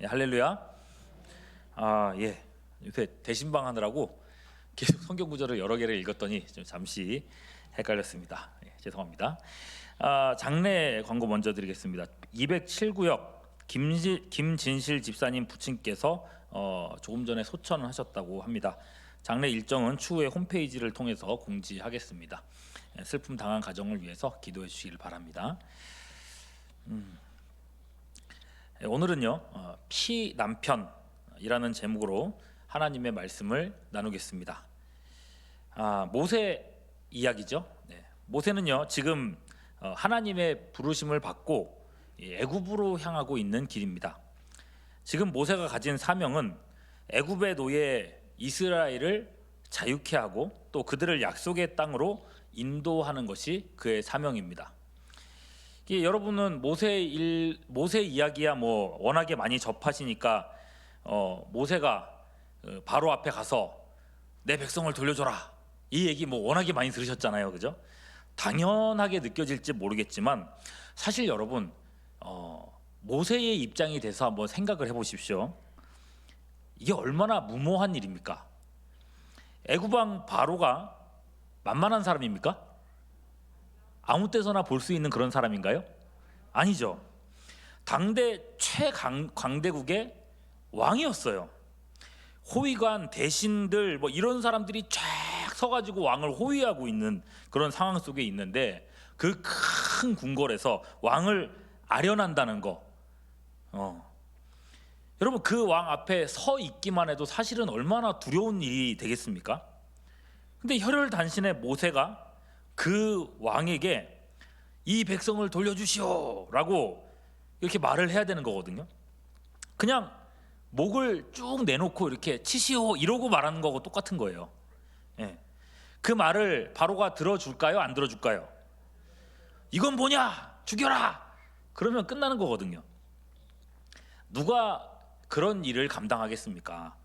예, 할렐루야. 예. 요새 대신방 하느라고 계속 성경 구절을 여러 개를 읽었더니 좀 잠시 헷갈렸습니다. 예, 죄송합니다. 장례 광고 먼저 드리겠습니다. 207구역 김진실 집사님 부친께서 조금 전에 소천을 하셨다고 합니다. 장례 일정은 추후에 홈페이지를 통해서 공지하겠습니다. 예, 슬픔 당한 가정을 위해서 기도해 주시길 바랍니다. 오늘은요 피남편이라는 제목으로 하나님의 말씀을 나누겠습니다. 모세 이야기죠. 네. 모세는요 지금 하나님의 부르심을 받고 애굽으로 향하고 있는 길입니다. 지금 모세가 가진 사명은 애굽의 노예 이스라엘을 자유케 하고 또 그들을 약속의 땅으로 인도하는 것이 그의 사명입니다. 여러분은 모세 이야기야 뭐 워낙에 많이 접하시니까 모세가 바로 앞에 가서 내 백성을 돌려줘라 이 얘기 뭐 워낙에 많이 들으셨잖아요, 그죠? 당연하게 느껴질지 모르겠지만 사실 여러분 모세의 입장이 돼서 한번 생각을 해보십시오. 이게 얼마나 무모한 일입니까? 애굽왕 바로가 만만한 사람입니까? 아무 때서나 볼 수 있는 그런 사람인가요? 아니죠. 당대 최강대국의 왕이었어요. 호위관 대신들 뭐 이런 사람들이 쫙 서가지고 왕을 호위하고 있는 그런 상황 속에 있는데 그 큰 궁궐에서 왕을 아련한다는 거. 여러분 그 왕 앞에 서 있기만 해도 사실은 얼마나 두려운 일이 되겠습니까? 근데 혈혈단신의 모세가 그 왕에게 이 백성을 돌려주시오 라고 이렇게 말을 해야 되는 거거든요. 그냥 목을 쭉 내놓고 이렇게 치시오 이러고 말하는 거하고 똑같은 거예요. 예. 그 말을 바로가 들어줄까요? 안 들어줄까요? 이건 뭐냐? 죽여라! 그러면 끝나는 거거든요. 누가 그런 일을 감당하겠습니까?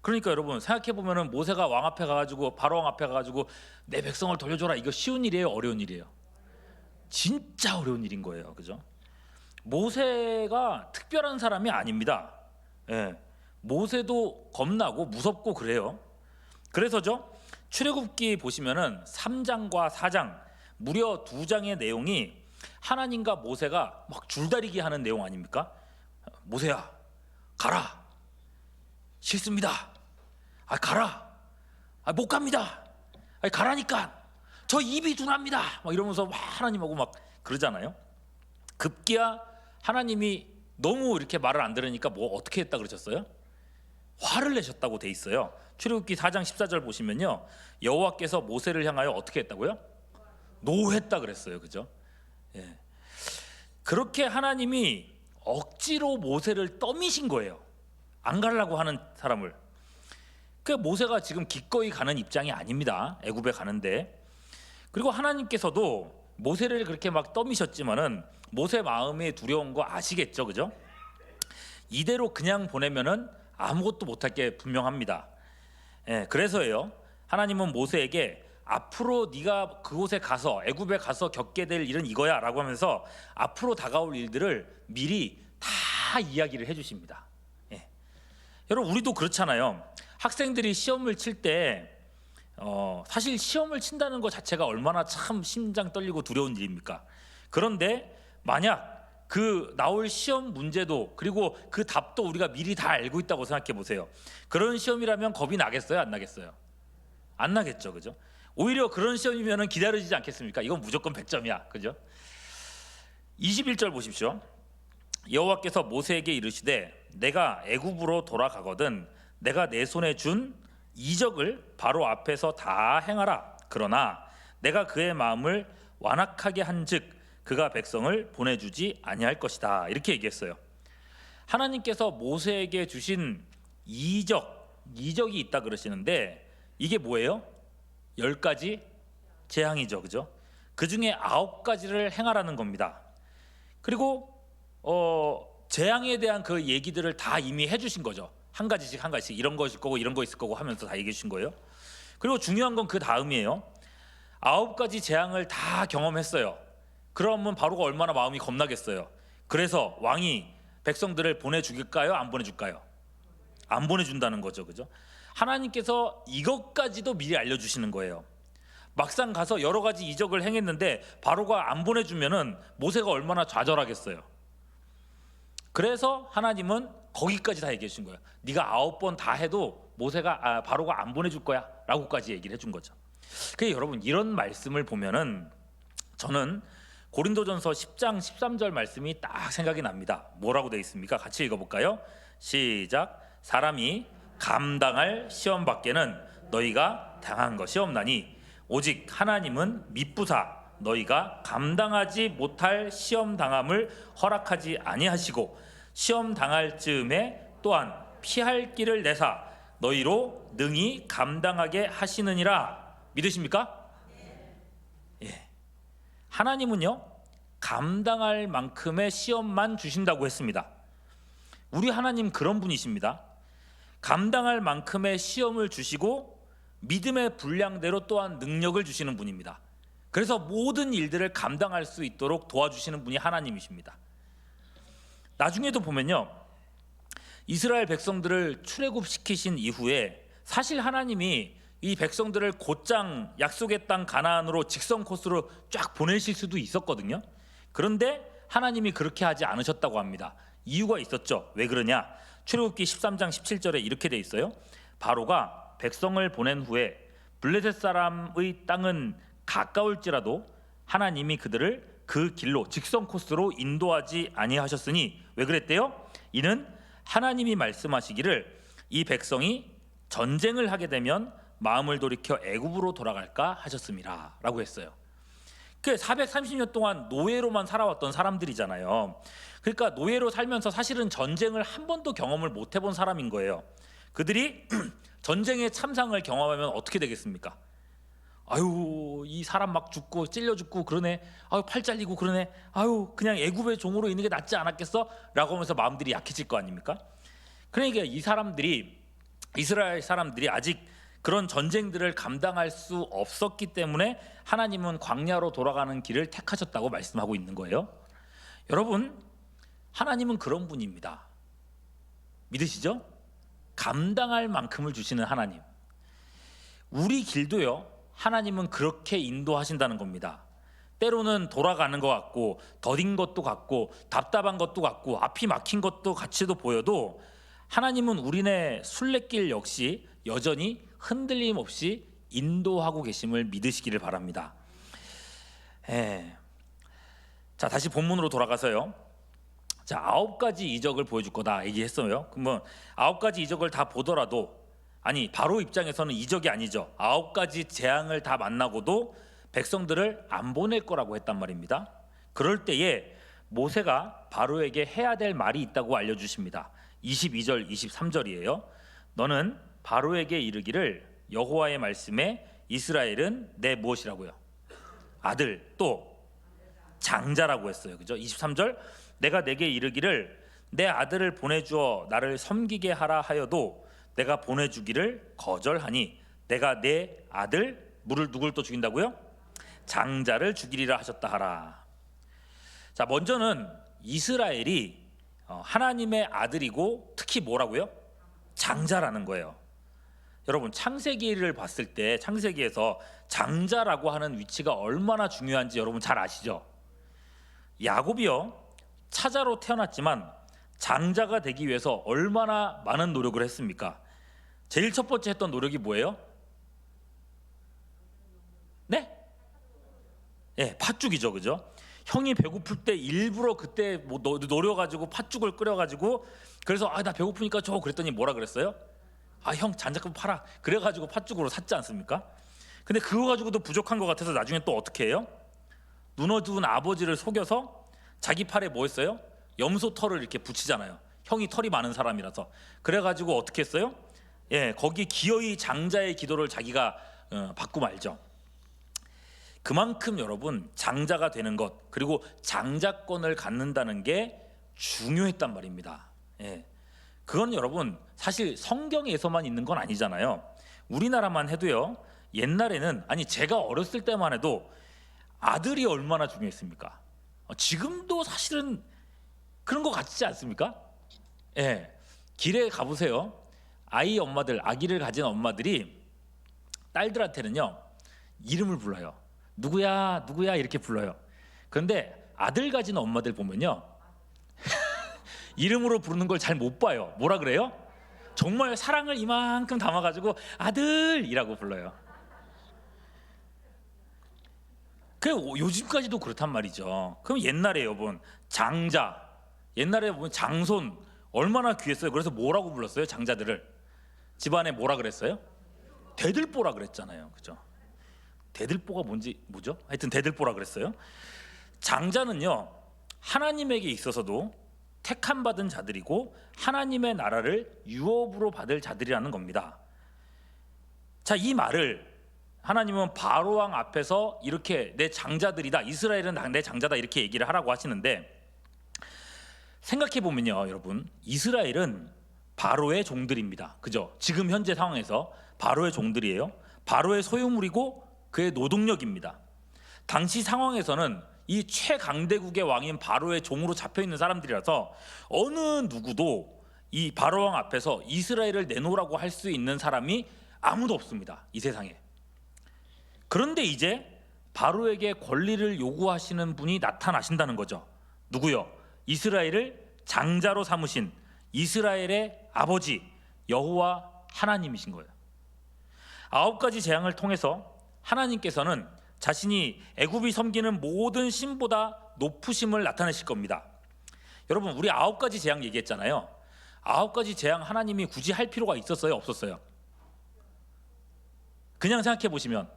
그러니까 여러분 생각해보면 모세가 왕 앞에 가가지고 바로 왕 앞에 가가지고 내 백성을 돌려줘라 이거 쉬운 일이에요? 어려운 일이에요? 진짜 어려운 일인 거예요, 그죠? 모세가 특별한 사람이 아닙니다. 예, 모세도 겁나고 무섭고 그래요. 그래서죠 출애굽기 보시면은 3장과 4장 무려 2장의 내용이 하나님과 모세가 막 줄다리기 하는 내용 아닙니까? 모세야 가라. 싫습니다. 가라. 못 갑니다. 가라니까. 저 입이 둔합니다. 막 이러면서 막 하나님하고 막 그러잖아요. 급기야 하나님이 너무 이렇게 말을 안 들으니까 뭐 어떻게 했다 그러셨어요? 화를 내셨다고 돼 있어요. 출애굽기 4장 14절 보시면요 여호와께서 모세를 향하여 어떻게 했다고요? 노했다 그랬어요, 그죠? 예. 그렇게 하나님이 억지로 모세를 떠미신 거예요. 안 가려고 하는 사람을. 그 모세가 지금 기꺼이 가는 입장이 아닙니다. 애굽에 가는데. 그리고 하나님께서도 모세를 그렇게 막 떠미셨지만은 모세 마음에 두려운 거 아시겠죠, 그죠? 이대로 그냥 보내면은 아무것도 못할 게 분명합니다. 예, 그래서예요. 하나님은 모세에게 앞으로 네가 그곳에 가서 애굽에 가서 겪게 될 일은 이거야라고 하면서 앞으로 다가올 일들을 미리 다 이야기를 해주십니다. 예. 여러분 우리도 그렇잖아요. 학생들이 시험을 칠 때 사실 시험을 친다는 것 자체가 얼마나 참 심장 떨리고 두려운 일입니까? 그런데 만약 그 나올 시험 문제도 그리고 그 답도 우리가 미리 다 알고 있다고 생각해 보세요. 그런 시험이라면 겁이 나겠어요? 안 나겠어요? 안 나겠죠, 그죠? 오히려 그런 시험이면 기다려지지 않겠습니까? 이건 무조건 100점이야, 그죠? 21절 보십시오. 여호와께서 모세에게 이르시되 내가 애굽으로 돌아가거든 내가 내 손에 준 이적을 바로 앞에서 다 행하라. 그러나 내가 그의 마음을 완악하게 한즉 그가 백성을 보내주지 아니할 것이다. 이렇게 얘기했어요. 하나님께서 모세에게 주신 이적이 있다 그러시는데 이게 뭐예요? 10가지 재앙이죠, 그죠? 그 중에 9가지를 행하라는 겁니다. 그리고 재앙에 대한 그 얘기들을 다 이미 해주신 거죠. 한 가지씩 이런 거 있을 거고 이런 거 있을 거고 하면서 다 얘기해 주신 거예요. 그리고 중요한 건 그 다음이에요. 9가지 재앙을 다 경험했어요. 그러면 바로가 얼마나 마음이 겁나겠어요. 그래서 왕이 백성들을 보내주길까요? 안 보내줄까요? 안 보내준다는 거죠, 그죠? 하나님께서 이것까지도 미리 알려주시는 거예요. 막상 가서 여러 가지 이적을 행했는데 바로가 안 보내주면은 모세가 얼마나 좌절하겠어요. 그래서 하나님은 거기까지 다 얘기해 주신 거예요. 네가 9번 다 해도 바로가 안 보내줄 거야 라고까지 얘기를 해준 거죠. 그래서 여러분, 이런 말씀을 보면은 저는 고린도전서 10장 13절 말씀이 딱 생각이 납니다. 뭐라고 되어 있습니까? 같이 읽어볼까요? 시작. 사람이 감당할 시험 밖에는 너희가 당한 것이 없나니 오직 하나님은 미쁘사 너희가 감당하지 못할 시험 당함을 허락하지 아니하시고 시험 당할 즈음에 또한 피할 길을 내사 너희로 능히 감당하게 하시느니라. 믿으십니까? 예. 하나님은요, 감당할 만큼의 시험만 주신다고 했습니다. 우리 하나님 그런 분이십니다. 감당할 만큼의 시험을 주시고 믿음의 분량대로 또한 능력을 주시는 분입니다. 그래서 모든 일들을 감당할 수 있도록 도와주시는 분이 하나님이십니다. 나중에도 보면요, 이스라엘 백성들을 출애굽시키신 이후에 사실 하나님이 이 백성들을 곧장 약속의 땅 가나안으로 직선 코스로 쫙 보내실 수도 있었거든요. 그런데 하나님이 그렇게 하지 않으셨다고 합니다. 이유가 있었죠. 왜 그러냐? 출애굽기 13장 17절에 이렇게 돼 있어요. 바로가 백성을 보낸 후에 블레셋 사람의 땅은 가까울지라도 하나님이 그들을 그 길로 직선 코스로 인도하지 아니하셨으니 왜 그랬대요? 이는 하나님이 말씀하시기를 이 백성이 전쟁을 하게 되면 마음을 돌이켜 애굽으로 돌아갈까 하셨습니다 라고 했어요. 그 430년 동안 노예로만 살아왔던 사람들이잖아요. 그러니까 노예로 살면서 사실은 전쟁을 한 번도 경험을 못 해본 사람인 거예요. 그들이 전쟁의 참상을 경험하면 어떻게 되겠습니까? 아유, 이 사람 막 죽고 찔려 죽고 그러네. 아유, 팔 잘리고 그러네. 아유, 그냥 애굽의 종으로 있는 게 낫지 않았겠어? 라고 하면서 마음들이 약해질 거 아닙니까? 그러니까 이스라엘 사람들이 아직 그런 전쟁들을 감당할 수 없었기 때문에 하나님은 광야로 돌아가는 길을 택하셨다고 말씀하고 있는 거예요. 여러분, 하나님은 그런 분입니다. 믿으시죠? 감당할 만큼을 주시는 하나님. 우리 길도요, 하나님은 그렇게 인도하신다는 겁니다. 때로는 돌아가는 것 같고 더딘 것도 같고 답답한 것도 같고 앞이 막힌 것도 같이도 보여도 하나님은 우리네 순례길 역시 여전히 흔들림 없이 인도하고 계심을 믿으시기를 바랍니다. 자, 다시 본문으로 돌아가서요. 자, 9가지 이적을 보여줄 거다 얘기했어요. 그러면 9가지 이적을 다 보더라도, 아니, 바로 입장에서는 이적이 아니죠. 9가지 재앙을 다 만나고도 백성들을 안 보낼 거라고 했단 말입니다. 그럴 때에 모세가 바로에게 해야 될 말이 있다고 알려주십니다. 22절 23절이에요. 너는 바로에게 이르기를 여호와의 말씀에 이스라엘은 내 무엇이라고요? 아들, 또 장자라고 했어요. 그죠? 23절, 내가 내게 이르기를 내 아들을 보내주어 나를 섬기게 하라 하여도 내가 보내주기를 거절하니 내가 내 아들 누굴 또 죽인다고요? 장자를 죽이리라 하셨다 하라. 자, 먼저는 이스라엘이 하나님의 아들이고 특히 뭐라고요? 장자라는 거예요. 여러분, 창세기를 봤을 때 창세기에서 장자라고 하는 위치가 얼마나 중요한지 여러분 잘 아시죠? 야곱이요, 차자로 태어났지만 장자가 되기 위해서 얼마나 많은 노력을 했습니까? 제일 첫 번째 했던 노력이 뭐예요? 네? 예, 팥죽이죠, 그죠? 형이 배고플 때 일부러 그때 뭐 노려가지고 팥죽을 끓여가지고, 그래서 나 배고프니까 줘 그랬더니 뭐라 그랬어요? 형 장작금 팔아. 그래가지고 팥죽으로 샀지 않습니까? 근데 그거 가지고도 부족한 것 같아서 나중에 또 어떻게 해요? 눈어두운 아버지를 속여서 자기 팔에 뭐 했어요? 염소 털을 이렇게 붙이잖아요. 형이 털이 많은 사람이라서. 그래가지고 어떻게 했어요? 거기 기어이 장자의 기도를 자기가 받고 말죠. 그만큼 여러분, 장자가 되는 것, 그리고 장자권을 갖는다는 게 중요했단 말입니다. 그건 여러분 사실 성경에서만 있는 건 아니잖아요. 우리나라만 해도요, 옛날에는, 아니 제가 어렸을 때만 해도 아들이 얼마나 중요했습니까? 지금도 사실은 그런 거 같지 않습니까? 예, 길에 가보세요. 아기를 가진 엄마들이 딸들한테는요 이름을 불러요. 누구야 누구야 이렇게 불러요. 그런데 아들 가진 엄마들 보면요 이름으로 부르는 걸 잘 못 봐요. 뭐라 그래요? 정말 사랑을 이만큼 담아가지고 아들이라고 불러요. 그 요즘까지도 그렇단 말이죠. 그럼 옛날에 여러분 장자, 옛날에 보면 장손 얼마나 귀했어요. 그래서 뭐라고 불렀어요? 장자들을 집안에 뭐라 그랬어요? 대들보라 그랬잖아요. 그죠? 대들보가 뭐죠? 하여튼 대들보라 그랬어요. 장자는요 하나님에게 있어서도 택함 받은 자들이고 하나님의 나라를 유업으로 받을 자들이라는 겁니다. 자, 이 말을 하나님은 바로 왕 앞에서 이렇게 내 장자들이다, 이스라엘은 내 장자다 이렇게 얘기를 하라고 하시는데, 생각해 보면요 여러분, 이스라엘은 바로의 종들입니다. 그죠? 지금 현재 상황에서 바로의 종들이에요. 바로의 소유물이고 그의 노동력입니다. 당시 상황에서는 이 최강대국의 왕인 바로의 종으로 잡혀있는 사람들이라서 어느 누구도 이 바로 왕 앞에서 이스라엘을 내놓으라고 할 수 있는 사람이 아무도 없습니다, 이 세상에. 그런데 이제 바로에게 권리를 요구하시는 분이 나타나신다는 거죠. 누구요? 이스라엘을 장자로 삼으신 이스라엘의 아버지 여호와 하나님이신 거예요. 9가지 재앙을 통해서 하나님께서는 자신이 애굽이 섬기는 모든 신보다 높으심을 나타내실 겁니다. 여러분, 우리 9가지 재앙 얘기했잖아요. 9가지 재앙 하나님이 굳이 할 필요가 있었어요? 없었어요? 그냥 생각해 보시면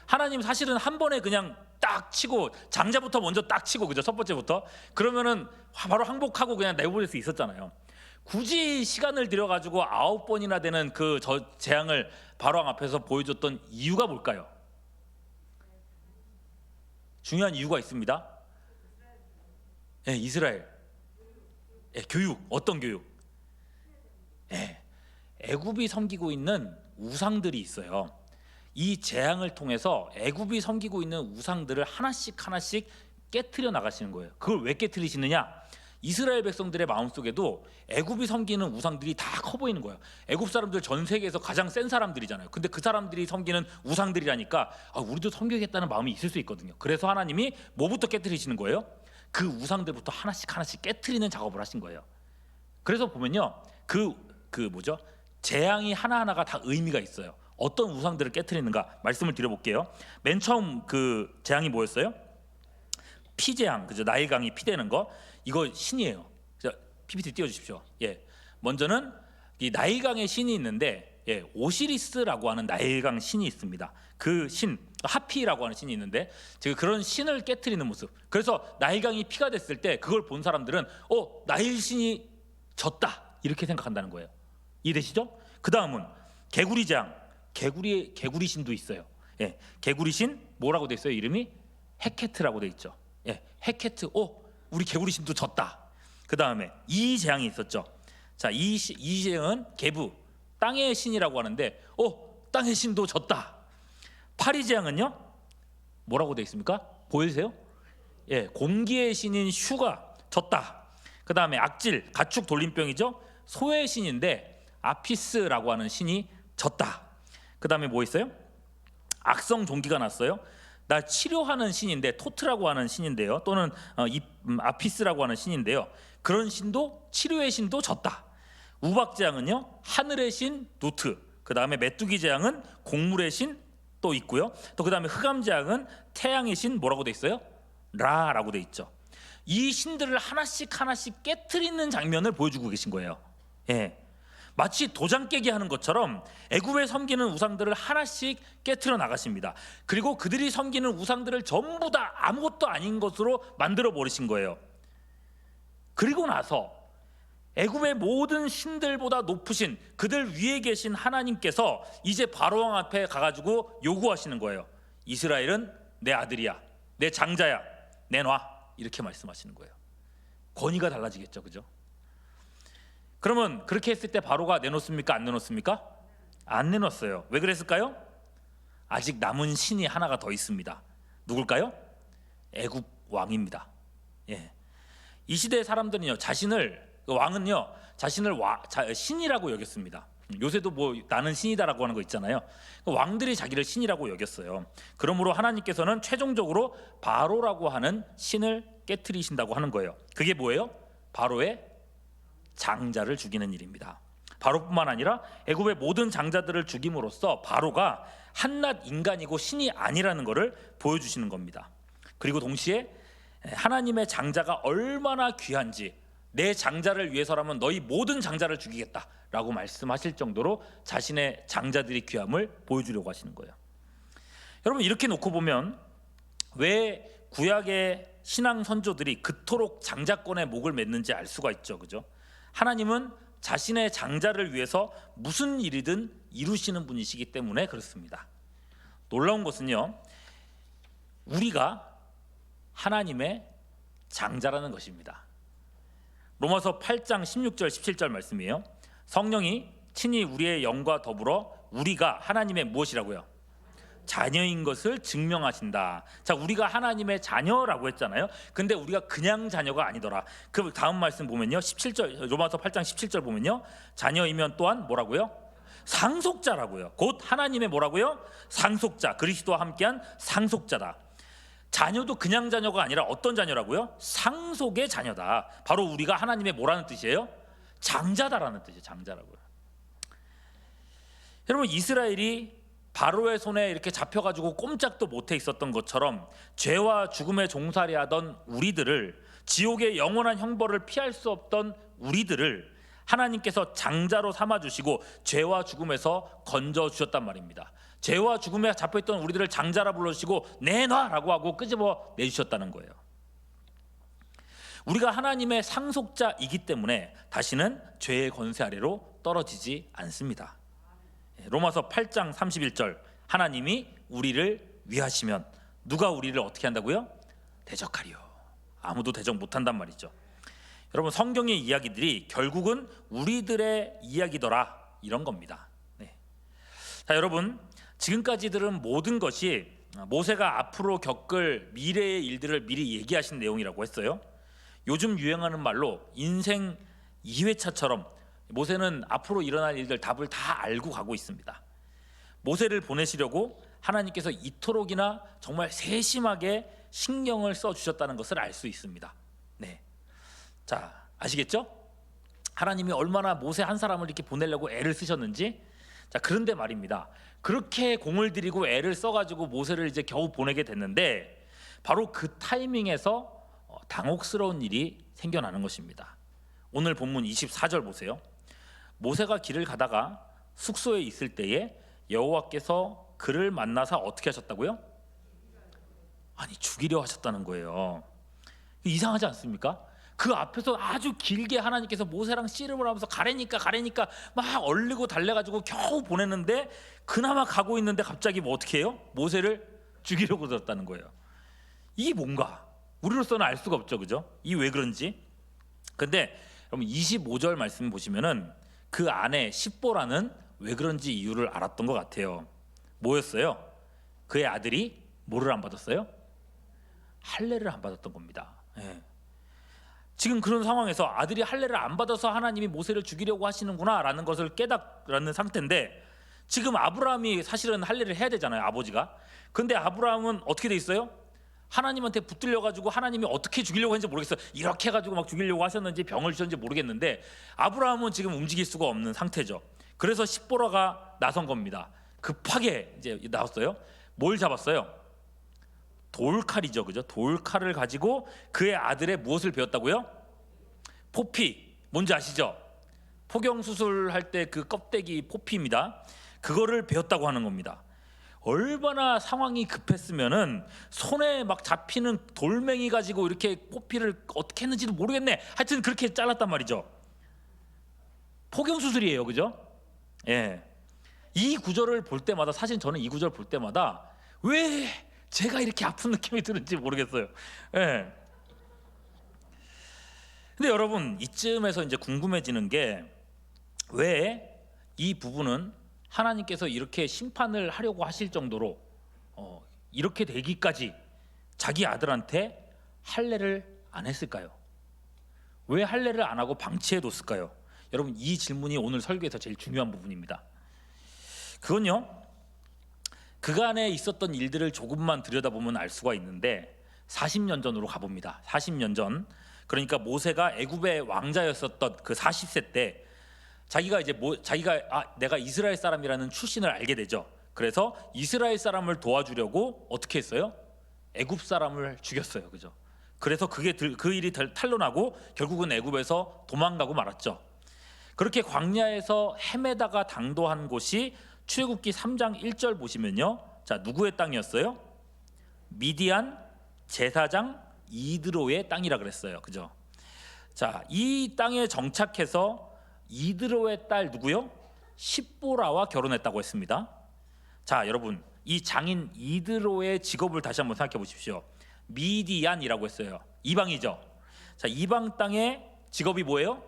하나님 사실은 한 번에 그냥 딱 치고, 장자부터 먼저 딱 치고, 그죠? 첫 번째부터 그러면은 바로 항복하고 그냥 내버릴 수 있었잖아요. 굳이 시간을 들여가지고 9번이나 되는 그 재앙을 바로 앞에서 보여줬던 이유가 뭘까요? 중요한 이유가 있습니다. 예, 이스라엘. 예, 교육. 어떤 교육? 예, 애굽이 섬기고 있는 우상들이 있어요. 이 재앙을 통해서 애굽이 섬기고 있는 우상들을 하나씩 하나씩 깨트려 나가시는 거예요. 그걸 왜 깨트리시느냐? 이스라엘 백성들의 마음속에도 애굽이 섬기는 우상들이 다 커 보이는 거예요. 애굽 사람들 전 세계에서 가장 센 사람들이잖아요. 근데 그 사람들이 섬기는 우상들이라니까 우리도 섬겨야겠다는 마음이 있을 수 있거든요. 그래서 하나님이 뭐부터 깨트리시는 거예요? 그 우상들부터 하나씩 하나씩 깨트리는 작업을 하신 거예요. 그래서 보면요, 뭐죠? 재앙이 하나하나가 다 의미가 있어요. 어떤 우상들을 깨트리는가 말씀을 드려볼게요. 맨 처음 그 재앙이 뭐였어요? 피재앙, 그죠? 나일강이 피되는 거. 이거 신이에요. PPT 띄워주십시오. 예, 먼저는 이 나일강의 신이 있는데, 예, 오시리스라고 하는 나일강 신이 있습니다. 그 신, 하피라고 하는 신이 있는데, 지금 그런 신을 깨트리는 모습. 그래서 나일강이 피가 됐을 때 그걸 본 사람들은 나일 신이 졌다 이렇게 생각한다는 거예요. 이해되시죠? 그 다음은 개구리 재앙. 개구리 신도 있어요. 예, 개구리 신 뭐라고 돼 있어요? 이름이 헤케트라고 돼 있죠. 예, 헤케트. 우리 개구리 신도 졌다. 그 다음에 이 재앙이 있었죠. 자, 이 재앙은 개부, 땅의 신이라고 하는데, 땅의 신도 졌다. 파리 재앙은요, 뭐라고 돼 있습니까? 보이세요? 예, 공기의 신인 슈가 졌다. 그 다음에 악질, 가축 돌림병이죠. 소의 신인데 아피스라고 하는 신이 졌다. 그 다음에 뭐 있어요? 악성 종기가 났어요. 나 치료하는 신인데, 토트라고 하는 신인데요, 또는 아피스라고 하는 신인데요, 그런 신도, 치료의 신도 졌다. 우박재앙은요, 하늘의 신 누트. 그 다음에 메뚜기 재앙은 곡물의 신 또 있고요. 또 그 다음에 흑암재앙은 태양의 신 뭐라고 돼 있어요? 라라고 돼 있죠. 이 신들을 하나씩 하나씩 깨트리는 장면을 보여주고 계신 거예요. 예, 마치 도장 깨기 하는 것처럼 애굽에 섬기는 우상들을 하나씩 깨트려 나가십니다. 그리고 그들이 섬기는 우상들을 전부 다 아무것도 아닌 것으로 만들어 버리신 거예요. 그리고 나서 애굽의 모든 신들보다 높으신 그들 위에 계신 하나님께서 이제 바로 왕 앞에 가가지고 요구하시는 거예요. 이스라엘은 내 아들이야, 내 장자야, 내놔, 이렇게 말씀하시는 거예요. 권위가 달라지겠죠, 그죠? 그러면 그렇게 했을 때 바로가 내놓습니까? 안 내놓습니까? 안 내놓았어요. 왜 그랬을까요? 아직 남은 신이 하나가 더 있습니다. 누굴까요? 애굽 왕입니다. 예, 이 시대 사람들은요, 왕은요 자신을 신이라고 여겼습니다. 요새도 뭐 나는 신이다라고 하는 거 있잖아요. 왕들이 자기를 신이라고 여겼어요. 그러므로 하나님께서는 최종적으로 바로라고 하는 신을 깨트리신다고 하는 거예요. 그게 뭐예요? 바로의 장자를 죽이는 일입니다. 바로뿐만 아니라 애굽의 모든 장자들을 죽임으로써 바로가 한낱 인간이고 신이 아니라는 것을 보여주시는 겁니다. 그리고 동시에 하나님의 장자가 얼마나 귀한지, 내 장자를 위해서라면 너희 모든 장자를 죽이겠다라고 말씀하실 정도로 자신의 장자들이 귀함을 보여주려고 하시는 거예요. 여러분, 이렇게 놓고 보면 왜 구약의 신앙 선조들이 그토록 장자권의 목을 맸는지 알 수가 있죠. 그죠? 하나님은 자신의 장자를 위해서 무슨 일이든 이루시는 분이시기 때문에 그렇습니다. 놀라운 것은요, 우리가 하나님의 장자라는 것입니다. 로마서 8장 16절 17절 말씀이에요. 성령이 친히 우리의 영과 더불어 우리가 하나님의 무엇이라고요? 자녀인 것을 증명하신다. 자, 우리가 하나님의 자녀라고 했잖아요. 근데 우리가 그냥 자녀가 아니더라. 그 다음 말씀 보면요, 17절, 로마서 8장 17절 보면요, 자녀이면 또한 뭐라고요? 상속자라고요. 곧 하나님의 뭐라고요? 상속자, 그리스도와 함께한 상속자다. 자녀도 그냥 자녀가 아니라 어떤 자녀라고요? 상속의 자녀다. 바로 우리가 하나님의 뭐라는 뜻이에요? 장자다라는 뜻이에요. 장자라고요. 여러분, 이스라엘이 바로의 손에 이렇게 잡혀가지고 꼼짝도 못해 있었던 것처럼 죄와 죽음에 종살이하던 우리들을, 지옥의 영원한 형벌을 피할 수 없던 우리들을 하나님께서 장자로 삼아주시고 죄와 죽음에서 건져주셨단 말입니다. 죄와 죽음에 잡혀있던 우리들을 장자라 불러주시고 내놔라고 하고 끄집어 내주셨다는 거예요. 우리가 하나님의 상속자이기 때문에 다시는 죄의 권세 아래로 떨어지지 않습니다. 로마서 8장 31절, 하나님이 우리를 위하시면 누가 우리를 어떻게 한다고요? 대적하리요. 아무도 대적 못한단 말이죠. 여러분, 성경의 이야기들이 결국은 우리들의 이야기더라, 이런 겁니다. 네. 자, 여러분, 지금까지 들은 모든 것이 모세가 앞으로 겪을 미래의 일들을 미리 얘기하신 내용이라고 했어요. 요즘 유행하는 말로 인생 2회차처럼 모세는 앞으로 일어날 일들 답을 다 알고 가고 있습니다. 모세를 보내시려고 하나님께서 이토록이나 정말 세심하게 신경을 써주셨다는 것을 알 수 있습니다. 네. 자, 아시겠죠? 하나님이 얼마나 모세 한 사람을 이렇게 보내려고 애를 쓰셨는지. 자, 그런데 말입니다. 그렇게 공을 들이고 애를 써가지고 모세를 이제 겨우 보내게 됐는데 바로 그 타이밍에서 당혹스러운 일이 생겨나는 것입니다. 오늘 본문 24절 보세요. 모세가 길을 가다가 숙소에 있을 때에 여호와께서 그를 만나사 어떻게 하셨다고요? 아니, 죽이려 하셨다는 거예요. 이상하지 않습니까? 그 앞에서 아주 길게 하나님께서 모세랑 씨름을 하면서 가래니까 막 얼리고 달래가지고 겨우 보냈는데, 그나마 가고 있는데 갑자기 뭐 어떻게 해요? 모세를 죽이려고 들었다는 거예요. 이게 뭔가 우리로서는 알 수가 없죠, 그죠? 이 왜 그런지. 근데 여러분, 25절 말씀 보시면은 그 안에 십보라는 왜 그런지 이유를 알았던 것 같아요. 뭐였어요? 그의 아들이 뭐를 안 받았어요? 할례를 안 받았던 겁니다. 예. 지금 그런 상황에서 아들이 할례를 안 받아서 하나님이 모세를 죽이려고 하시는구나 라는 것을 깨닫는 상태인데, 지금 아브라함이 사실은 할례를 해야 되잖아요, 아버지가. 근데 아브라함은 어떻게 돼 있어요? 하나님한테 붙들려 가지고 하나님이 어떻게 죽이려고 했는지 모르겠어요. 이렇게 해가지고 막 죽이려고 하셨는지 병을 주셨는지 모르겠는데 아브라함은 지금 움직일 수가 없는 상태죠. 그래서 십보라가 나선 겁니다. 급하게 이제 나왔어요. 뭘 잡았어요? 돌칼이죠, 그죠? 돌칼을 가지고 그의 아들의 무엇을 베었다고요? 포피. 뭔지 아시죠? 포경 수술할 때 그 껍데기 포피입니다. 그거를 베었다고 하는 겁니다. 얼마나 상황이 급했으면은 손에 막 잡히는 돌멩이 가지고 이렇게 포피를 어떻게 했는지도 모르겠네. 하여튼 그렇게 잘랐단 말이죠. 포경 수술이에요, 그죠? 예. 이 구절을 볼 때마다, 사실 저는 이 구절 볼 때마다 왜 제가 이렇게 아픈 느낌이 드는지 모르겠어요. 예. 근데 여러분, 이쯤에서 이제 궁금해지는 게, 왜 이 부분은 하나님께서 이렇게 심판을 하려고 하실 정도로 이렇게 되기까지 자기 아들한테 할례를 안 했을까요? 왜 할례를 안 하고 방치해 뒀을까요? 여러분, 이 질문이 오늘 설교에서 제일 중요한 부분입니다. 그건요, 그간에 있었던 일들을 조금만 들여다보면 알 수가 있는데 40년 전으로 가봅니다. 40년 전, 그러니까 모세가 애굽의 왕자였었던 그 40세 때 자기가 내가 이스라엘 사람이라는 출신을 알게 되죠. 그래서 이스라엘 사람을 도와주려고 어떻게 했어요? 애굽 사람을 죽였어요. 그죠? 그래서 그 일이 탄로나고 결국은 애굽에서 도망가고 말았죠. 그렇게 광야에서 헤매다가 당도한 곳이 출애굽기 3장 1절 보시면요, 자, 누구의 땅이었어요? 미디안 제사장 이드로의 땅이라 그랬어요. 그죠? 자, 이 땅에 정착해서 이드로의 딸 누구요? 십보라와 결혼했다고 했습니다. 자, 여러분, 이 장인 이드로의 직업을 다시 한번 생각해 보십시오. 미디안이라고 했어요. 이방이죠. 자, 이방 땅의 직업이 뭐예요?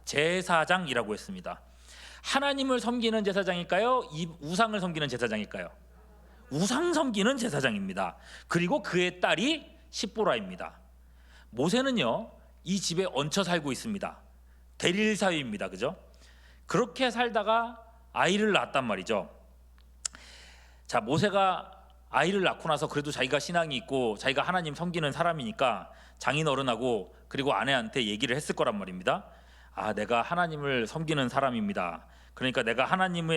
제사장이라고 했습니다. 하나님을 섬기는 제사장일까요? 우상을 섬기는 제사장일까요? 우상 섬기는 제사장입니다. 그리고 그의 딸이 십보라입니다. 모세는요, 이 집에 얹혀 살고 있습니다. 대릴 사위입니다. 그죠? 그렇게 살다가 아이를 낳았단 말이죠. 자, 모세가 아이를 낳고 나서 그래도 자기가 신앙이 있고 자기가 하나님 섬기는 사람이니까 장인 어른하고 그리고 아내한테 얘기를 했을 거란 말입니다. 아, 내가 하나님을 섬기는 사람입니다. 그러니까 내가 하나님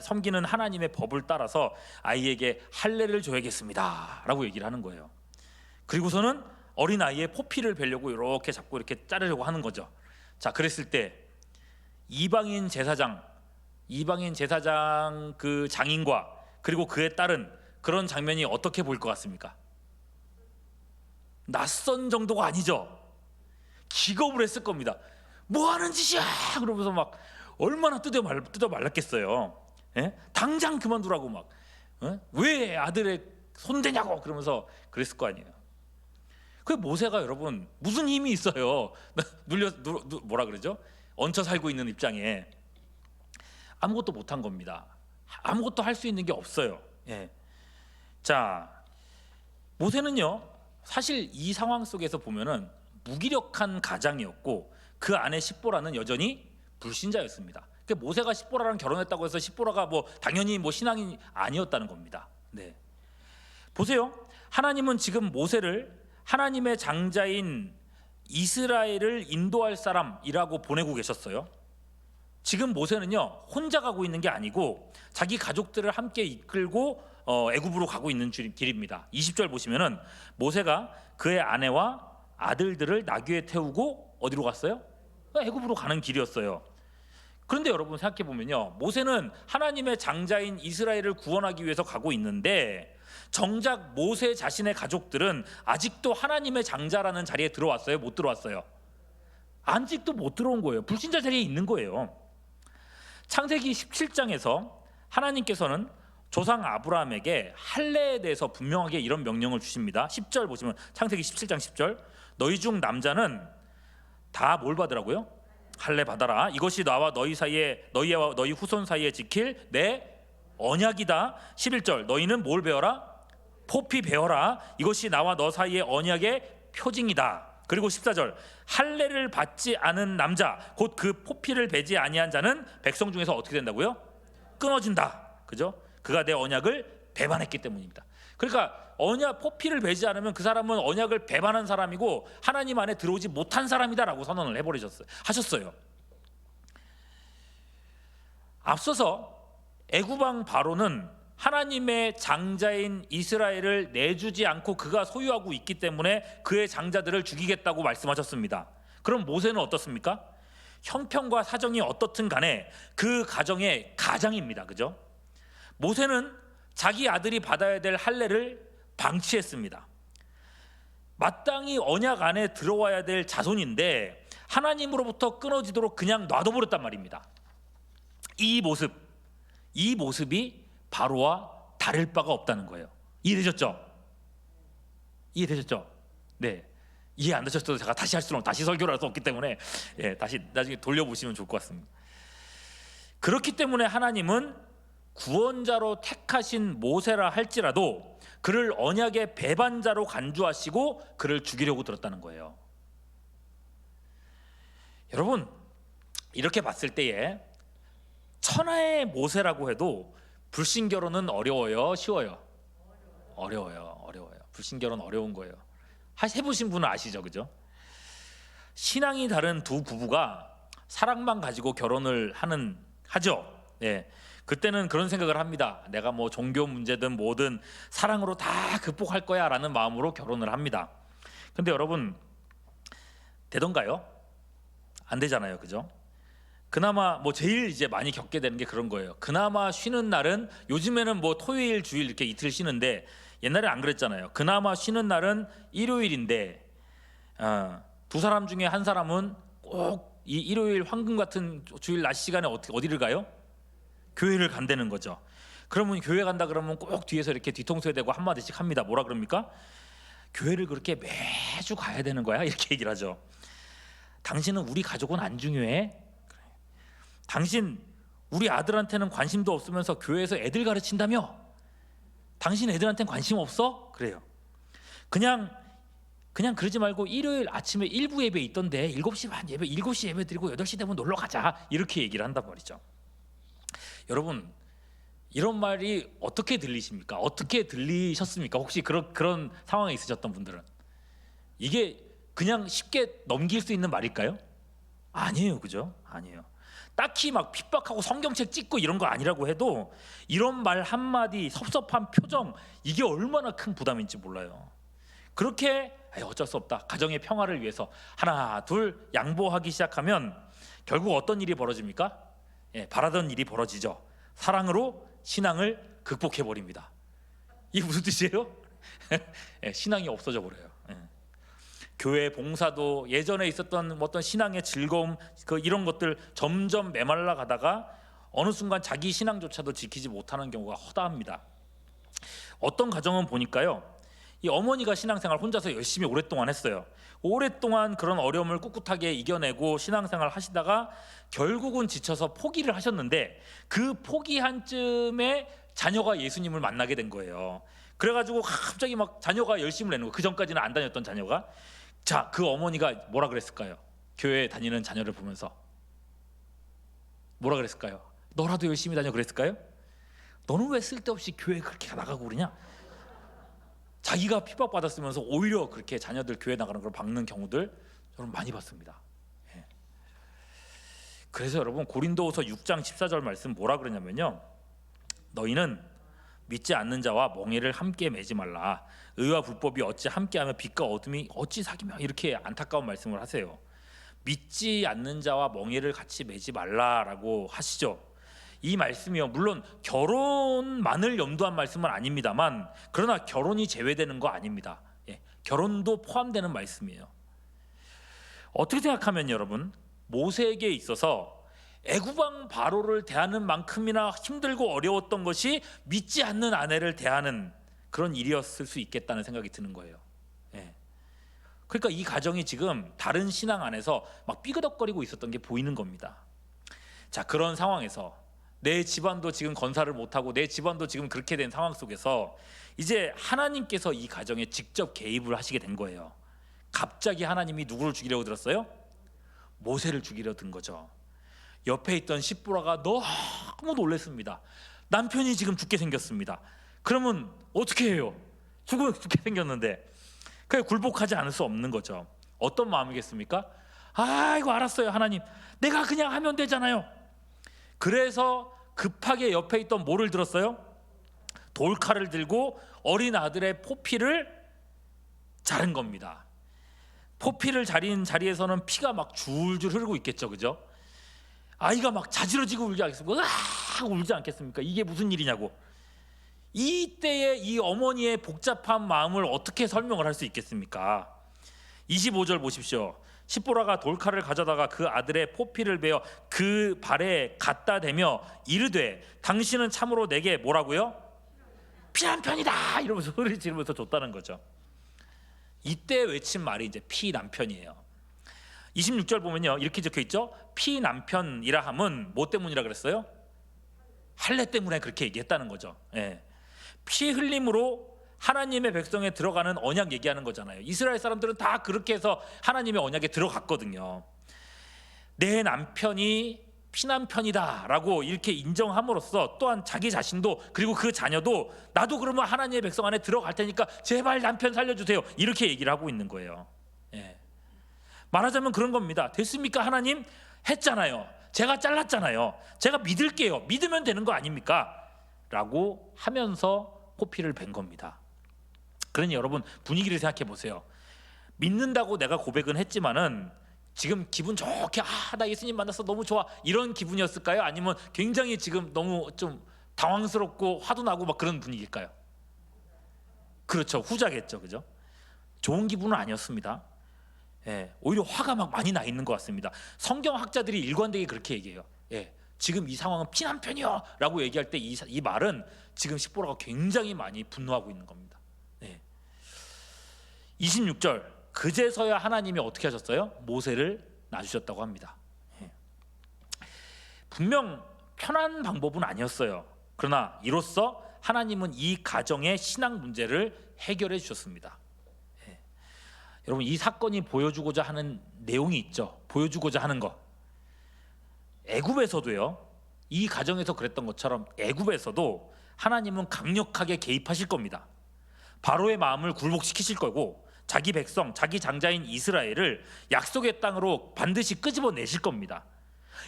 섬기는 하나님의 법을 따라서 아이에게 할례를 줘야겠습니다 라고 얘기를 하는 거예요. 그리고서는 어린 아이의 포피를 베려고 이렇게 잡고 이렇게 자르려고 하는 거죠. 자, 그랬을 때 이방인 제사장 그 장인과 그리고 그의 딸은 그런 장면이 어떻게 보일 것 같습니까? 낯선 정도가 아니죠. 기겁을 했을 겁니다. 뭐 하는 짓이야! 그러면서 막 얼마나 뜯어 말랐겠어요. 예? 당장 그만두라고 막, 왜 아들의 손대냐고 그러면서 그랬을 거 아니에요. 그 모세가 여러분 무슨 힘이 있어요? 뭐라 그러죠? 얹혀 살고 있는 입장에 아무것도 못한 겁니다. 아무것도 할 수 있는 게 없어요. 예. 자, 모세는요, 사실 이 상황 속에서 보면은 무기력한 가장이었고 그 아내 십보라는 여전히 불신자였습니다. 그러니까 모세가 십보라랑 결혼했다고 해서 십보라가 뭐 당연히 뭐 신앙이 아니었다는 겁니다. 네. 보세요. 하나님은 지금 모세를 하나님의 장자인 이스라엘을 인도할 사람이라고 보내고 계셨어요. 지금 모세는요, 혼자 가고 있는 게 아니고 자기 가족들을 함께 이끌고 애굽으로 가고 있는 길입니다. 20절 보시면은 모세가 그의 아내와 아들들을 나귀에 태우고 어디로 갔어요? 애굽으로 가는 길이었어요. 그런데 여러분 생각해 보면요, 모세는 하나님의 장자인 이스라엘을 구원하기 위해서 가고 있는데 정작 모세 자신의 가족들은 아직도 하나님의 장자라는 자리에 들어왔어요? 못 들어왔어요? 아직도 못 들어온 거예요. 불신자 자리에 있는 거예요. 창세기 17장에서 하나님께서는 조상 아브라함에게 할례에 대해서 분명하게 이런 명령을 주십니다. 10절 보시면 창세기 17장 10절, 너희 중 남자는 다 뭘 받으라고요? 할례 받아라. 이것이 나와 너희 사이에, 너희와 너희 후손 사이에 지킬 내 언약이다. 11절, 너희는 뭘 배워라? 포피 배워라. 이것이 나와 너 사이의 언약의 표징이다. 그리고 14절, 할례를 받지 않은 남자, 곧 그 포피를 베지 아니한 자는 백성 중에서 어떻게 된다고요? 끊어진다. 그죠? 그가 내 언약을 배반했기 때문입니다. 그러니까 포피를 베지 않으면 그 사람은 언약을 배반한 사람이고 하나님 안에 들어오지 못한 사람이다라고 선언을 하셨어요. 앞서서 애굽 왕 바로는 하나님의 장자인 이스라엘을 내주지 않고 그가 소유하고 있기 때문에 그의 장자들을 죽이겠다고 말씀하셨습니다. 그럼 모세는 어떻습니까? 형편과 사정이 어떻든 간에 그 가정의 가장입니다. 그죠? 모세는 자기 아들이 받아야 될 할례를 방치했습니다. 마땅히 언약 안에 들어와야 될 자손인데 하나님으로부터 끊어지도록 그냥 놔둬버렸단 말입니다. 이 모습이 바로와 다를 바가 없다는 거예요. 이해되셨죠? 네. 이해 안 되셨어도 제가 다시 설교를 할 수 없기 때문에 다시 나중에 돌려보시면 좋을 것 같습니다. 그렇기 때문에 하나님은 구원자로 택하신 모세라 할지라도 그를 언약의 배반자로 간주하시고 그를 죽이려고 들었다는 거예요. 여러분, 이렇게 봤을 때에 천하의 모세라고 해도 불신 결혼은 어려워요, 쉬워요? 어려워요. 불신 결혼 어려운 거예요. 해보신 분은 아시죠, 그죠? 신앙이 다른 두 부부가 사랑만 가지고 결혼을 하죠. 예. 그때는 그런 생각을 합니다. 내가 뭐 종교 문제든 뭐든 사랑으로 다 극복할 거야라는 마음으로 결혼을 합니다. 근데 여러분, 되던가요? 안 되잖아요, 그죠? 그나마 뭐 제일 이제 많이 겪게 되는 게 그런 거예요. 그나마 쉬는 날은, 요즘에는 뭐 토요일 주일 이렇게 이틀 쉬는데 옛날에 안 그랬잖아요. 그나마 쉬는 날은 일요일인데 두 사람 중에 한 사람은 꼭 이 일요일 황금 같은 주일 낮 시간에 어디를 가요? 교회를 간다는 거죠. 그러면 교회 간다 그러면 꼭 뒤에서 이렇게 뒤통수에 대고 한마디씩 합니다. 뭐라 그럽니까? 교회를 그렇게 매주 가야 되는 거야? 이렇게 얘기를 하죠. 당신은 우리 가족은 안 중요해? 당신 우리 아들한테는 관심도 없으면서 교회에서 애들 가르친다며? 당신 애들한테는 관심 없어? 그래요. 그냥 그러지 말고 일요일 아침에 일부 예배 있던데 7시 반 예배, 7시 예배 드리고 8시 되면 놀러 가자, 이렇게 얘기를 한단 말이죠. 여러분, 이런 말이 어떻게 들리십니까? 어떻게 들리셨습니까? 혹시 그런 상황에 있으셨던 분들은 이게 그냥 쉽게 넘길 수 있는 말일까요? 아니에요, 그죠? 아니에요. 딱히 막 핍박하고 성경책 찍고 이런 거 아니라고 해도 이런 말 한마디, 섭섭한 표정, 이게 얼마나 큰 부담인지 몰라요. 그렇게 어쩔 수 없다, 가정의 평화를 위해서 하나 둘 양보하기 시작하면 결국 어떤 일이 벌어집니까? 바라던 일이 벌어지죠. 사랑으로 신앙을 극복해 버립니다. 이게 무슨 뜻이에요? 신앙이 없어져 버려요. 교회 봉사도 예전에 있었던 어떤 신앙의 즐거움, 이런 것들 점점 메말라 가다가 어느 순간 자기 신앙조차도 지키지 못하는 경우가 허다합니다. 어떤 가정은 보니까요, 이 어머니가 신앙생활 혼자서 열심히 오랫동안 했어요. 오랫동안 그런 어려움을 꿋꿋하게 이겨내고 신앙생활 하시다가 결국은 지쳐서 포기를 하셨는데, 그 포기한 쯤에 자녀가 예수님을 만나게 된 거예요. 그래가지고 갑자기 막 자녀가 열심을 내는 거예요. 그 전까지는 안 다녔던 자녀가. 자, 그 어머니가 뭐라 그랬을까요? 교회 다니는 자녀를 보면서 뭐라 그랬을까요? 너라도 열심히 다녀 그랬을까요? 너는 왜 쓸데없이 교회 그렇게 나가고 그러냐? 자기가 핍박받았으면서 오히려 그렇게 자녀들 교회 나가는 걸 막는 경우들 여러분 많이 봤습니다. 그래서 여러분, 고린도후서 6장 14절 말씀 뭐라 그러냐면요, 너희는 믿지 않는 자와 멍에를 함께 매지 말라. 의와 불법이 어찌 함께하며 빛과 어둠이 어찌 사귀며, 이렇게 안타까운 말씀을 하세요. 믿지 않는 자와 멍에를 같이 매지 말라라고 하시죠. 이 말씀이요, 물론 결혼만을 염두한 말씀은 아닙니다만, 그러나 결혼이 제외되는 거 아닙니다. 결혼도 포함되는 말씀이에요. 어떻게 생각하면 여러분, 모세에게 있어서 애구방 바로를 대하는 만큼이나 힘들고 어려웠던 것이 믿지 않는 아내를 대하는 그런 일이었을 수 있겠다는 생각이 드는 거예요. 그러니까 이 가정이 지금 다른 신앙 안에서 막 삐그덕거리고 있었던 게 보이는 겁니다. 자, 그런 상황에서 내 집안도 지금 건사를 못하고 내 집안도 지금 그렇게 된 상황 속에서 이제 하나님께서 이 가정에 직접 개입을 하시게 된 거예요. 갑자기 하나님이 누구를 죽이려고 들었어요? 모세를 죽이려 든 거죠. 옆에 있던 십보라가 너무 놀랐습니다. 남편이 지금 죽게 생겼습니다. 그러면 어떻게 해요? 죽게 생겼는데 그냥 굴복하지 않을 수 없는 거죠. 어떤 마음이겠습니까? 아이고, 알았어요 하나님, 내가 그냥 하면 되잖아요. 그래서 급하게 옆에 있던 뭐를 들었어요? 돌칼을 들고 어린 아들의 포피를 자른 겁니다. 포피를 자린 자리에서는 피가 막 줄줄 흐르고 있겠죠, 그죠? 아이가 막 자지러지고 울지 않겠습니까? 울지 않겠습니까? 이게 무슨 일이냐고. 이때에 이 어머니의 복잡한 마음을 어떻게 설명을 할 수 있겠습니까? 25절 보십시오. 십보라가 돌칼을 가져다가 그 아들의 포피를 베어 그 발에 갖다 대며 이르되 당신은 참으로 내게 뭐라고요? 피남편이다, 이러면서 소리 지르면서 줬다는 거죠. 이때 외친 말이 이제 피남편이에요. 26절 보면요, 이렇게 적혀 있죠. 피남편이라 함은 뭐 때문이라 그랬어요? 할례 때문에 그렇게 얘기했다는 거죠. 피 흘림으로 하나님의 백성에 들어가는 언약 얘기하는 거잖아요. 이스라엘 사람들은 다 그렇게 해서 하나님의 언약에 들어갔거든요. 내 남편이 피난편이다라고 이렇게 인정함으로써 또한 자기 자신도 그리고 그 자녀도 나도 그러면 하나님의 백성 안에 들어갈 테니까 제발 남편 살려주세요 이렇게 얘기를 하고 있는 거예요. 예. 말하자면 그런 겁니다. 됐습니까 하나님? 했잖아요. 제가 잘랐잖아요. 제가 믿을게요. 믿으면 되는 거 아닙니까? 라고 하면서 포피를 벤 겁니다. 그러니 여러분 분위기를 생각해 보세요. 믿는다고 내가 고백은 했지만은 지금 기분 좋게 나 예수님 만났어 너무 좋아 이런 기분이었을까요? 아니면 굉장히 지금 너무 좀 당황스럽고 화도 나고 막 그런 분위기일까요? 그렇죠. 후자겠죠. 그죠? 좋은 기분은 아니었습니다. 예, 오히려 화가 막 많이 나 있는 것 같습니다. 성경학자들이 일관되게 그렇게 얘기해요. 예, 지금 이 상황은 피난편이요 라고 얘기할 때 이 말은 지금 십보라가 굉장히 많이 분노하고 있는 겁니다. 예. 26절 그제서야 하나님이 어떻게 하셨어요? 모세를 놔주셨다고 합니다. 예. 분명 편한 방법은 아니었어요. 그러나 이로써 하나님은 이 가정의 신앙 문제를 해결해 주셨습니다. 예. 여러분 이 사건이 보여주고자 하는 내용이 있죠. 보여주고자 하는 것. 애굽에서도요. 이 가정에서 그랬던 것처럼 애굽에서도 하나님은 강력하게 개입하실 겁니다. 바로의 마음을 굴복시키실 거고 자기 백성, 자기 장자인 이스라엘을 약속의 땅으로 반드시 끄집어내실 겁니다.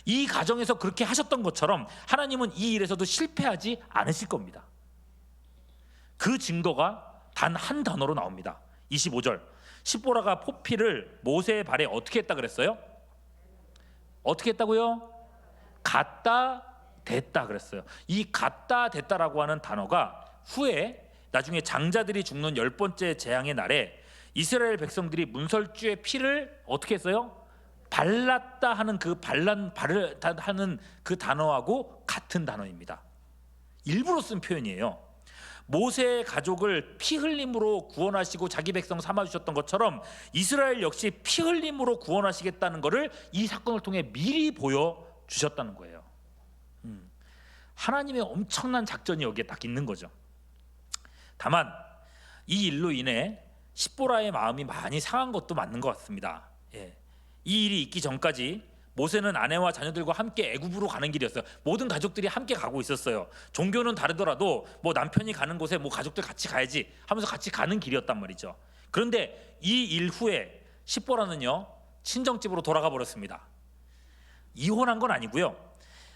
이 가정에서 그렇게 하셨던 것처럼 하나님은 이 일에서도 실패하지 않으실 겁니다. 그 증거가 단 한 단어로 나옵니다. 25절 십보라가 포피를 모세의 발에 어떻게 했다 그랬어요? 어떻게 했다고요? 갖다 댔다 그랬어요. 이 갖다 댔다라고 하는 단어가 후에 나중에 장자들이 죽는 10번째 재앙의 날에 이스라엘 백성들이 문설주의 피를 어떻게 했어요? 발랐다 하는 그 하는 그 단어하고 같은 단어입니다. 일부러 쓴 표현이에요. 모세의 가족을 피 흘림으로 구원하시고 자기 백성 삼아주셨던 것처럼 이스라엘 역시 피 흘림으로 구원하시겠다는 것을 이 사건을 통해 미리 보여주셨다는 거예요. 하나님의 엄청난 작전이 여기에 딱 있는 거죠. 다만 이 일로 인해 십보라의 마음이 많이 상한 것도 맞는 것 같습니다. 예. 이 일이 있기 전까지 모세는 아내와 자녀들과 함께 애굽으로 가는 길이었어요. 모든 가족들이 함께 가고 있었어요. 종교는 다르더라도 뭐 남편이 가는 곳에 뭐 가족들 같이 가야지 하면서 같이 가는 길이었단 말이죠. 그런데 이 일 후에 십보라는요 친정집으로 돌아가 버렸습니다. 이혼한 건 아니고요.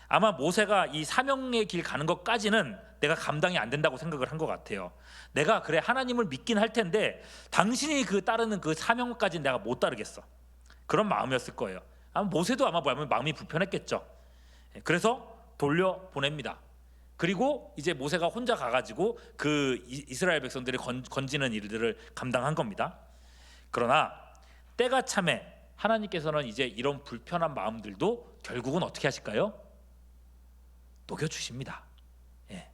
아마 모세가 이 사명의 길 가는 것까지는 내가 감당이 안 된다고 생각을 한 것 같아요. 내가 그래 하나님을 믿긴 할 텐데 당신이 그 따르는 그 사명까지는 내가 못 따르겠어. 그런 마음이었을 거예요. 아마 모세도 아마 마음이 불편했겠죠. 그래서 돌려 보냅니다. 그리고 이제 모세가 혼자 가가지고 그 이스라엘 백성들을 건지는 일들을 감당한 겁니다. 그러나 때가 참에 하나님께서는 이제 이런 불편한 마음들도 결국은 어떻게 하실까요? 녹여주십니다. 예.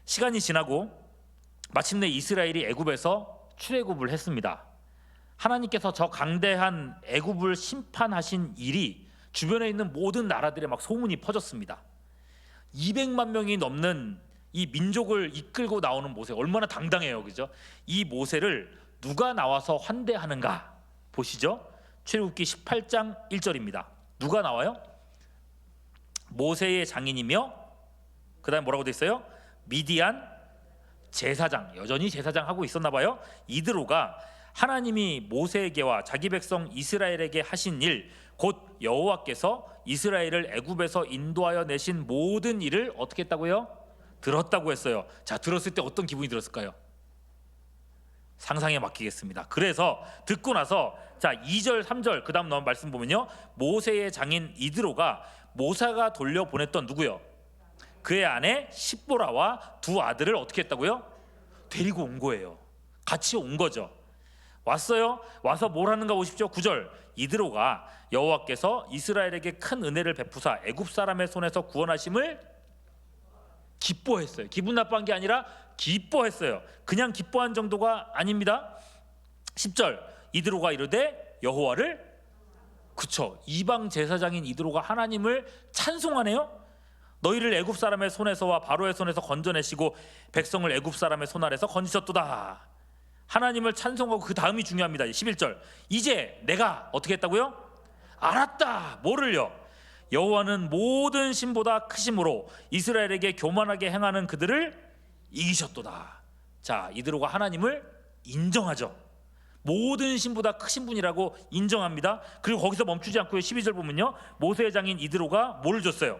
시간이 지나고 마침내 이스라엘이 애굽에서 출애굽을 했습니다. 하나님께서 저 강대한 애굽을 심판하신 일이 주변에 있는 모든 나라들에 막 소문이 퍼졌습니다. 200만 명이 넘는 이 민족을 이끌고 나오는 모세 얼마나 당당해요, 그죠? 이 모세를 누가 나와서 환대하는가 보시죠. 출애굽기 18장 1절입니다. 누가 나와요? 모세의 장인이며 그 다음에 뭐라고 돼 있어요? 미디안 제사장, 여전히 제사장 하고 있었나 봐요. 이드로가 하나님이 모세에게와 자기 백성 이스라엘에게 하신 일, 곧 여호와께서 이스라엘을 애굽에서 인도하여 내신 모든 일을 어떻게 했다고요? 들었다고 했어요. 자, 들었을 때 어떤 기분이 들었을까요? 상상에 맡기겠습니다. 그래서 듣고 나서 자 2절 3절 그 다음 나온 말씀 보면요, 모세의 장인 이드로가 모세가 돌려보냈던 누구요? 그의 아내 십보라와 두 아들을 어떻게 했다고요? 데리고 온 거예요. 같이 온 거죠. 왔어요. 와서 뭘 하는가 보십시오. 9절 이드로가 여호와께서 이스라엘에게 큰 은혜를 베푸사 애굽 사람의 손에서 구원하심을 기뻐했어요. 기분 나빠한 게 아니라 기뻐했어요. 그냥 기뻐한 정도가 아닙니다. 10절 이드로가 이르되 여호와를, 그쵸, 이방 제사장인 이드로가 하나님을 찬송하네요. 너희를 애굽 사람의 손에서와 바로의 손에서 건져내시고 백성을 애굽 사람의 손 아래서 건지셨도다. 하나님을 찬송하고 그 다음이 중요합니다. 11절 이제 내가 어떻게 했다고요? 알았다. 뭐를요? 여호와는 모든 신보다 크심으로 이스라엘에게 교만하게 행하는 그들을 이기셨도다. 자, 이드로가 하나님을 인정하죠. 모든 신보다 크신 분이라고 인정합니다. 그리고 거기서 멈추지 않고요. 12절 보면요, 모세의 장인 이드로가 뭘 줬어요?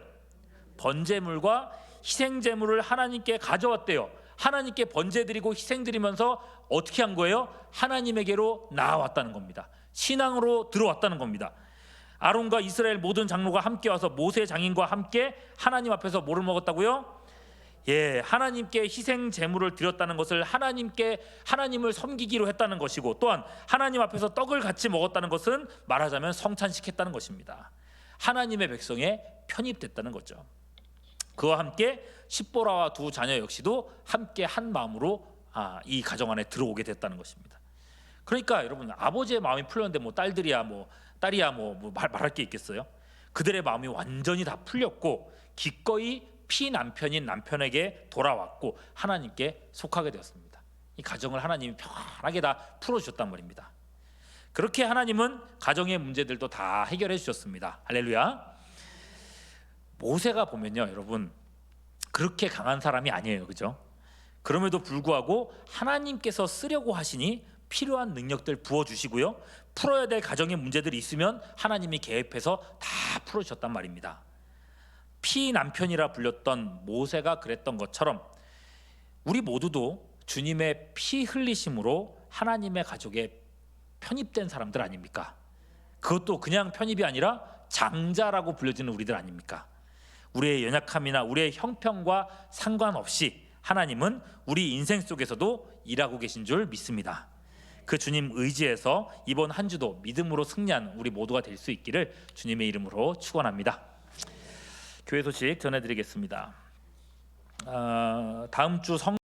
번제물과 희생제물을 하나님께 가져왔대요. 하나님께 번제 드리고 희생 드리면서 어떻게 한 거예요? 하나님에게로 나아왔다는 겁니다. 신앙으로 들어왔다는 겁니다. 아론과 이스라엘 모든 장로가 함께 와서 모세 장인과 함께 하나님 앞에서 뭐를 먹었다고요? 하나님께 희생 제물을 드렸다는 것을 하나님을 섬기기로 했다는 것이고, 또한 하나님 앞에서 떡을 같이 먹었다는 것은 말하자면 성찬식했다는 것입니다. 하나님의 백성에 편입됐다는 거죠. 그와 함께 십보라와 두 자녀 역시도 함께 한 마음으로 이 가정 안에 들어오게 됐다는 것입니다. 그러니까 여러분, 아버지의 마음이 풀렸는데 뭐 딸들이야 뭐 딸이야 말할 게 있겠어요? 그들의 마음이 완전히 다 풀렸고 기꺼이 피남편인 남편에게 돌아왔고 하나님께 속하게 되었습니다. 이 가정을 하나님이 편하게 다 풀어주셨단 말입니다. 그렇게 하나님은 가정의 문제들도 다 해결해 주셨습니다. 할렐루야. 모세가 보면요, 여러분, 그렇게 강한 사람이 아니에요, 그죠? 그럼에도 불구하고 하나님께서 쓰려고 하시니 필요한 능력들 부어주시고요, 풀어야 될 가정의 문제들이 있으면 하나님이 개입해서 다 풀어주셨단 말입니다. 피남편이라 불렸던 모세가 그랬던 것처럼 우리 모두도 주님의 피 흘리심으로 하나님의 가족에 편입된 사람들 아닙니까? 그것도 그냥 편입이 아니라 장자라고 불려지는 우리들 아닙니까? 우리의 연약함이나 우리의 형편과 상관없이 하나님은 우리 인생 속에서도 일하고 계신 줄 믿습니다. 그 주님 의지해서 이번 한 주도 믿음으로 승리하는 우리 모두가 될 수 있기를 주님의 이름으로 축원합니다. 교회 소식 전해드리겠습니다. 다음 주